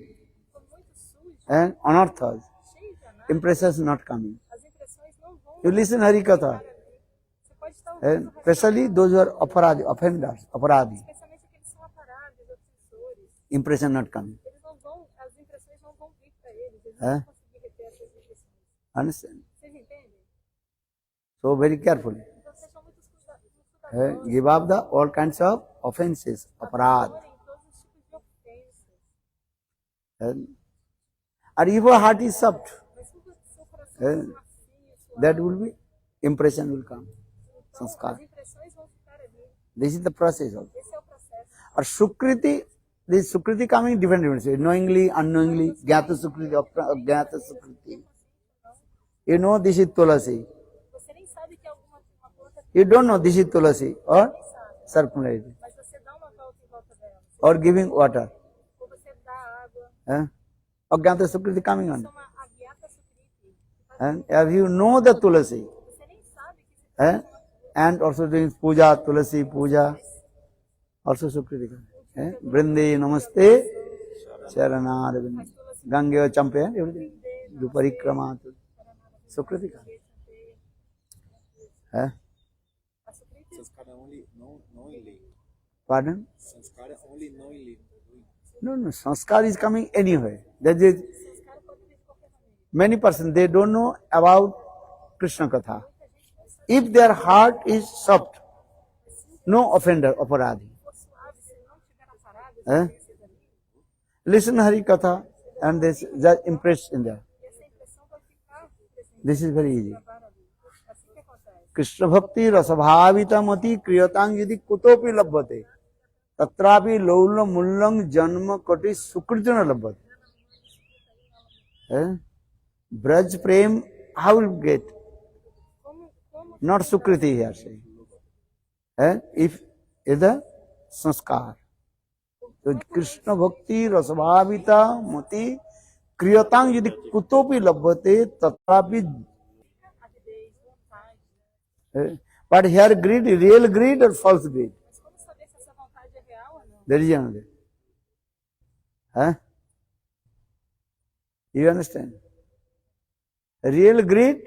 for muito sujo, and unearthed, cheio de análise, impressions not coming. as impressões não vão. You listen Hari Katha, Você pode estar ouvindo, especially those who are offenders, aparadi, especialmente aqueles que são aparados, obsessores. impression not coming. Eles não vão, as impressões não vão vir para eles. Eles É? não vão conseguir reter essas impressões. Understand? Vocês entendem? So very carefully. Então sejam muito cuidadosos. Give up the all kinds of offenses, aparad. Ignorem todos os tipos de ofensas. And if your heart is soft, Mas se o seu coração É. for macio, that will be impression will come. então Sanskar. as impressões vão ficar ali. This is the process also. Esse é o processo. Or Sukriti, this Sukriti coming different ways. Knowingly, unknowingly, Gyata Sukriti, Gyata Sukriti. You know this is Tulasi. Você nem sabe que alguma uma planta You don't know this is Tulasi or circularity. mas você dá uma volta em volta dela. Or giving water. Ou você dá água. Or Gyata Sukriti coming Isso é on. uma agiata sukriti. And if you know the Tulasi, Você nem sabe que isso and also doing puja, Tulasi puja, also Sukriti coming. Brinde Namaste, Sharanad, Gangyo Champe, everything. Do parikrama. Sukriti coming. Sanskar only knowingly. Pardon? Sanskar only knowingly. No, sanskar is coming anyway. That is, many persons, they don't know about Krishna Katha. If their heart is soft, no offender, aparadi. for suave, se não tiver a parada, Listen Hari Katha and this just impressed in there. essa impressão vai ficar presente This is very easy. ali. Assim que acontece. Krishna Bhakti Rasabhavita Mati Kriyatang Yadi Kutopi Labhate Tatrapi Laula Mullang Janma Koti Sukritana Labhate. Braj Prem, how will get? Como Not Sukriti here saying. If the sanskar. So Krishna Bhakti Rasabhavita Mati Kriyatang Yadi Kutopi Labhate Tatrapi. avidez, vontade. But here greed, real greed or false greed? Mas como saber se essa vontade é real ou não? There is another. You understand? Real greed,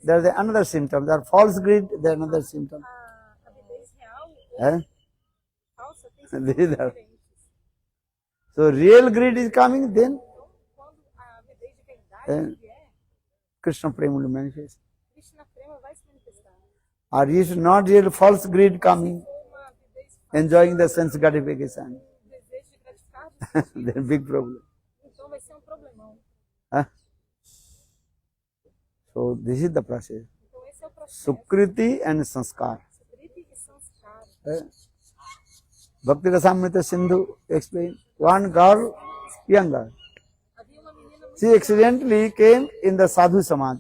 There's another symptom. There false greed, there's another symptom. A avidez real ou Eh? falsa tem These sintomas are- diferentes. So real greed is coming, then Quando a avidez de verdade vier, Krishna Prema will manifest. Krishna Prema vai se manifestar. Or is not real false greed coming, Ou uma avidez enjoying the sense gratification. desejo de gratificar, Then big problem. então vai ser um problemão. Huh? So this is the process. Então esse é o processo. Sukriti and sanskar. Sukriti e sanskara. Bhakti Rasamrita Sindhu explained, one girl, young girl, Havia uma menina muito she accidentally came in the Sadhu Samaj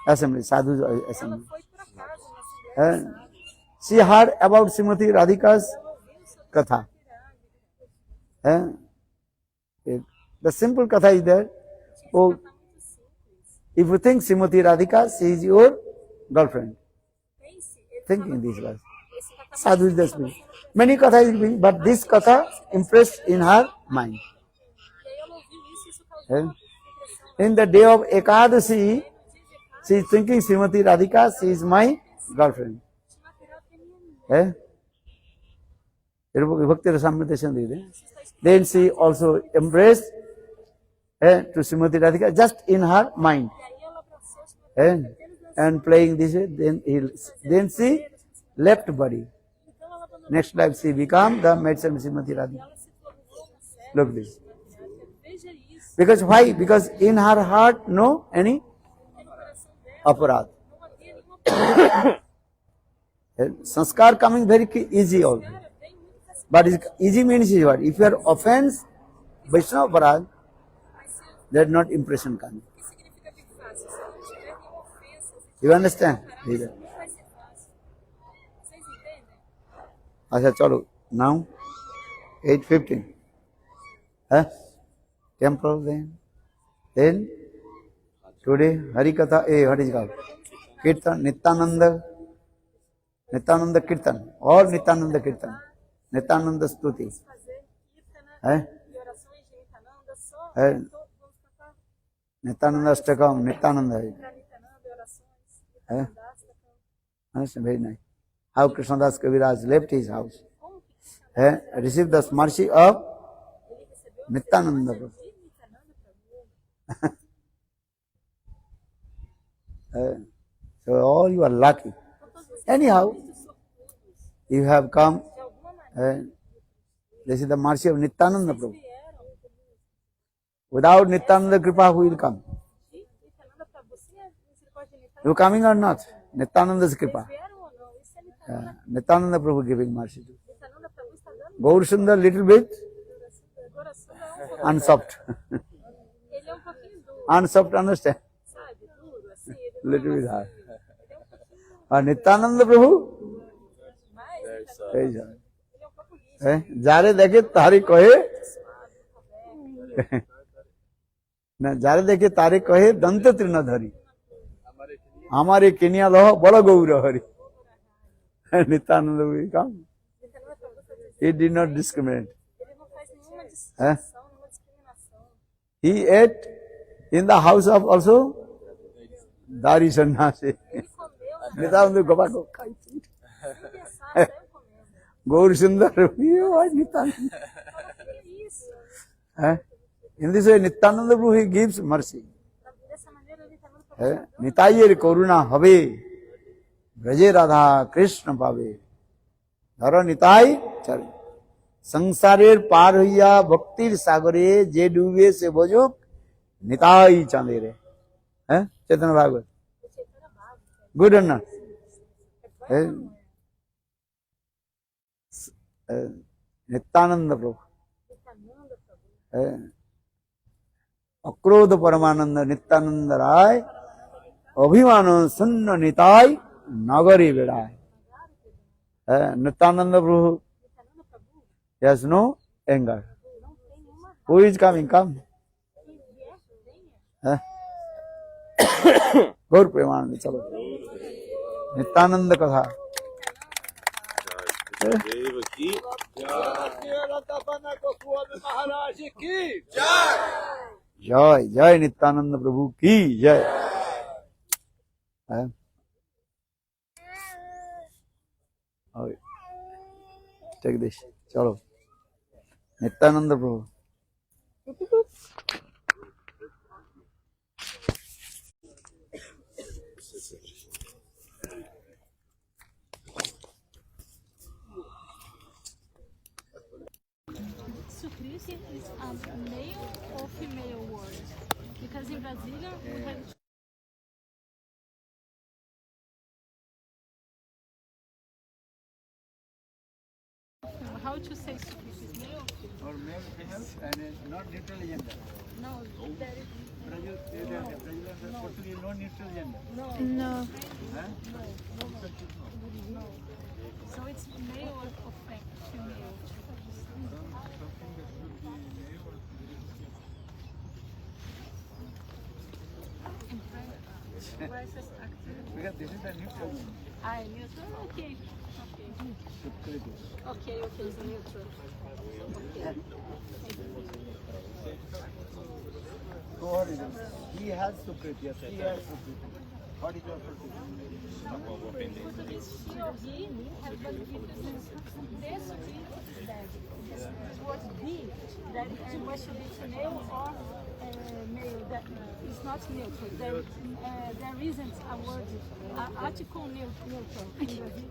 assembly, Sadhu assembly. foi por acaso na Assembleia And she heard about Srimati Radhika's katha. And the simple katha is that, oh, if you think Srimati Radhika, she is your girlfriend. Thinking this was. Sadhu is the spirit. Many katha is being, but this katha impressed in her mind. And in the day of Ekadasi, she is thinking Srimati Radhika, she is my girlfriend. Bhakti Rasamrita Sindhu. Then she also embraced to Srimati Radhika just in her mind. And playing this way, then she left body. Next life she became the medicine Srimati Radhika. Look this. Veja isso. Because why? Because in her heart no any aparad. Não havia nenhuma Sanskar coming very easy also. bem muito fácil. But easy means is what? If you are offense, Vaishnava aparad, that not impression coming. O que significa bem fácil? Se não tiver nenhuma ofensa, se You understand? não vai ser fácil. Vocês entendem? Acha chalo. Now 8:15. Temple then today Harikatha, what is called? Kirtan, Nityananda Kirtan, or Nityananda Kirtan, Nityananda Stuti. Fazer kirtana e orações de Nityananda só. É. Então, vamos cantar Nityananda Astakam, Nityananda. para Nityananda e orações. Nityananda Astakam. Understand? Very nice. How Krishnadas Kaviraj left his house, Como que Krishna received the mercy of ele recebeu a Nityananda Prabhu. de Nityananda Prabhu? So all you are lucky. Anyhow, you have come. De alguma maneira This is the mercy of Nityananda Prabhu. vieram Without Nityananda Kripa, who will come? de Nityananda Prabhu. Se é misericórdia de Nityananda, You coming or not? Nityananda's Kripa. vieram ou não? Isso é Nityananda. Nityananda Prabhu giving mercy to. Nityananda Prabhu está dando Gaur Sundar little bit coração é pouco. unsoft. Ele é pouquinho duro, Unsoft, understand? sabe? Duro, assim. Ele Little bit hard. Nityananda Prabhu, mais, এই যায়। ele é pouco rígido, যারে দেখে তারে কহে suave, না যারে দেখে তারে কহে দন্ত তৃণধরি আমার এ কেনিয়া লহ বড় গৌর হরি নিত্যানন্দ কাম Nityananda Prabhu está dizendo, he did not discriminate. ele não faz nenhuma distinção, nenhuma discriminação. He ate in the house of also Dari Sannyasi. Ele comeu na Nityananda Gopa গো খাই sem pensar, saiu comendo. Gour সুন্দর Nityananda Que isso? in this way Nityananda Prabhu he gives mercy. Dessa maneira, Nityananda Prabhu নিতাইয়ের করুণা হবে ব্রজে রাধা কৃষ্ণ পাবে ধর নিতাই চলে সংসারের পার হইয়া ভক্তির সাগরে যে ডুবে সে বোঝুক নিতাই চাঁদে রে চেতন ভাগবত গুড না নিত্যানন্দ প্রভু অক্রোধ পরমানন্দ নিত্যানন্দ রায় অভিমান শূন্য নিতাই নগরী বেড়ায় নিত্যানন্দ প্রভু has no anger. Who is coming? Come. गौर प्रेमानंद चलो नित्यानंद कथा Dev aqui. महाराज की जय जय नित्यानंद प्रभु की जय है जगदीश चलो नित्यानंद प्रभु Sucrilse is a male or female word? Because in Brasília we have how to say sucrilse is male? और male female and not neutral gender No, there is Brazil Portuguese no neutral gender no. huh? No. So it's male or female? Where is this active? because this is the neutral Ah, neutral? Okay. Okay, it's neutral. Okay. So what is it? He has Sukriti, yes, he has Sukriti. What is your Sukriti? Portuguese, she or he have one difference. This is that. This word be, that must be female or male. That is not neutral. There isn't a word, article neutral in Brazilian Portuguese.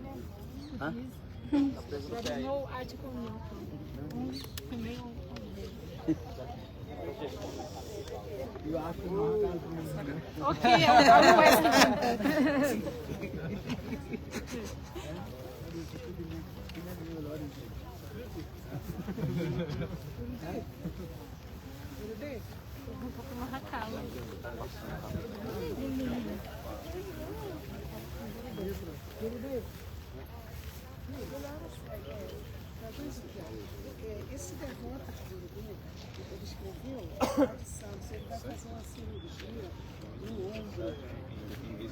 There is no article neutral. Female or male. You ask him Mahakal. Okay, I'll ask him. Esse derrota de Urubu, ele escreveu a audição, se ele vai fazer uma cirurgia no ombro. E ele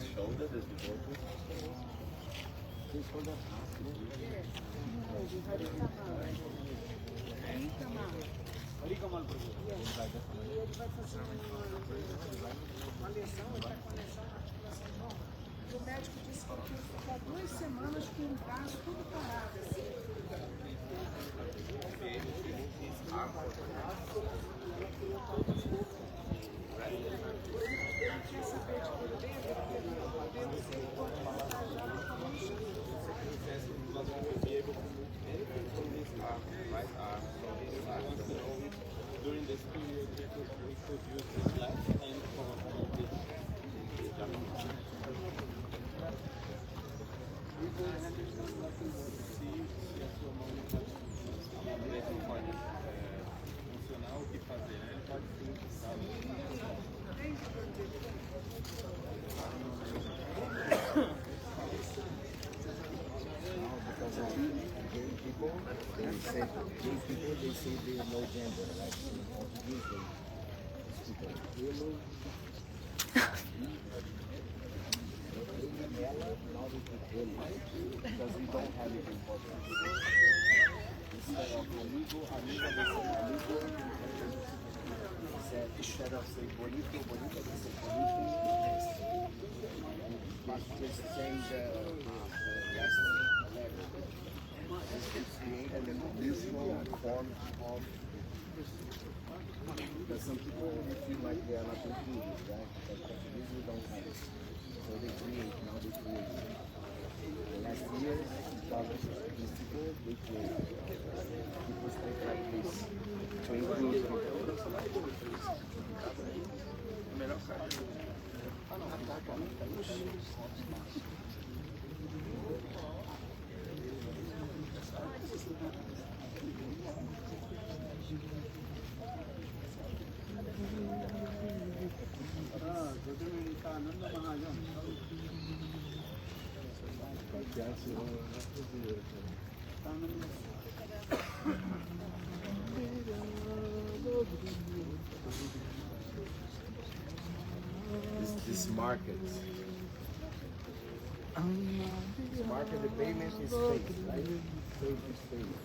vai fazer uma lesão, ele está com a lesão na articulação. E o médico disse que ele tem que ficar 2 semanas com o braço tudo parado, assim. During this period, we could use this left hand for this. Se a sua mão não pode funcionar, o que fazer? Ele pode ser They say they no gender, like in Portuguese, they speak ele, ela, now we put ele, because we don't have it in Portuguese. Instead of amigo, amiga, they say amigo. Instead of say bonito, bonita, they say bonito. But just change the last letter. This is created an unusual form of, because some people feel like they are not included, right? But Portuguese we don't have it. So they create, now they create. Last year, these people, they create. People speak like this. To include this market. This market, the payment is fake, right? Fake is payment.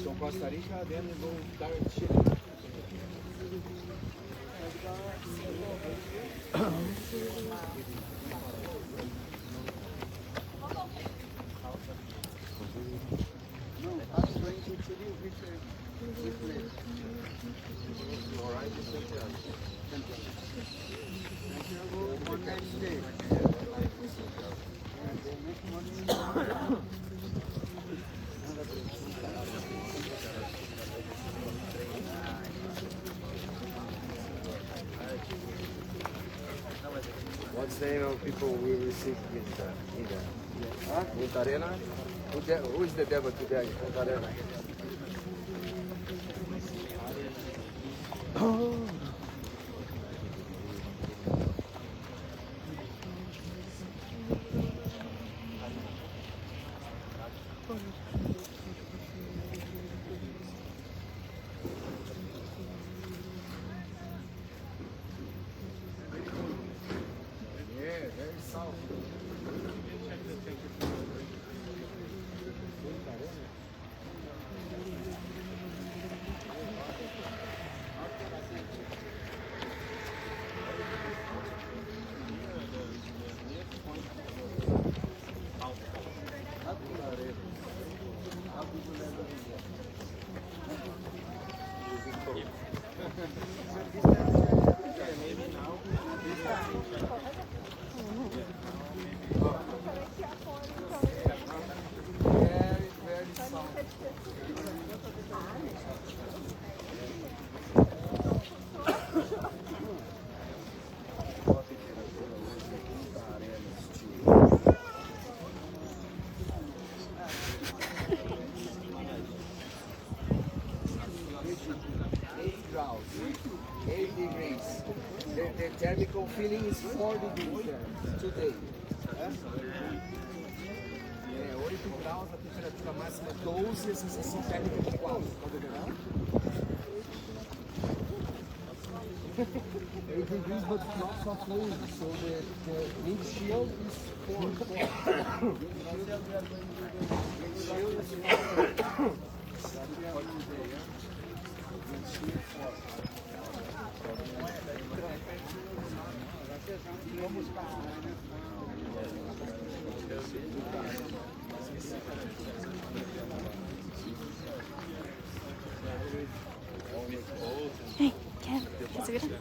So Costa Rica, then we go direct Chile. What's the name of people we receive with Punta Arena? Who is the devil today? Punta Arena. The thermal feeling is 4 degrees there today. 8 graus, a temperatura máxima 12 e a sensação térmica de 4. Pode ver? 8 degrees but lots of wind, so the windshield is 4. Windshield is 4. Windshield 4. Hey, Ken, quer segurar?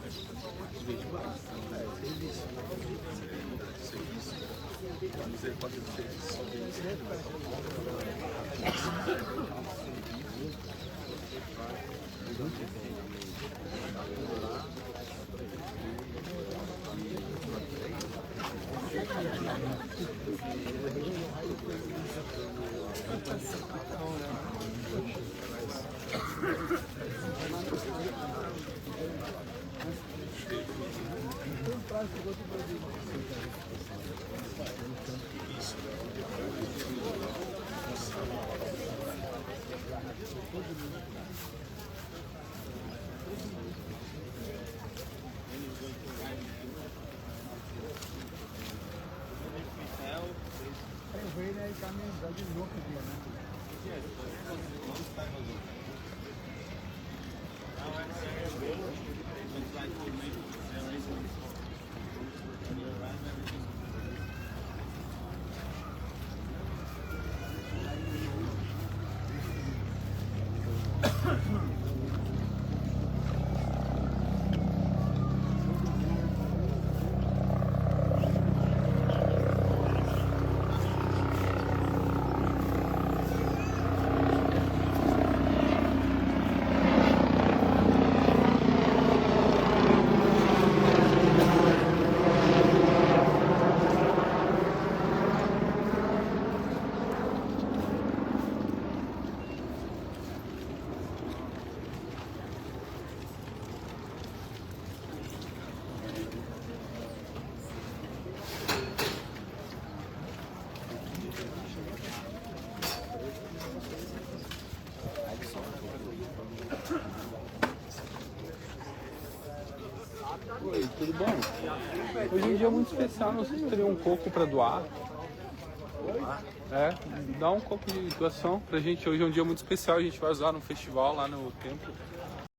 Oi, tudo bom? Hoje é um dia muito especial, não sei se teria um coco para doar. Dá um copo de doação pra gente. Hoje é um dia muito especial, a gente vai usar no festival lá no templo.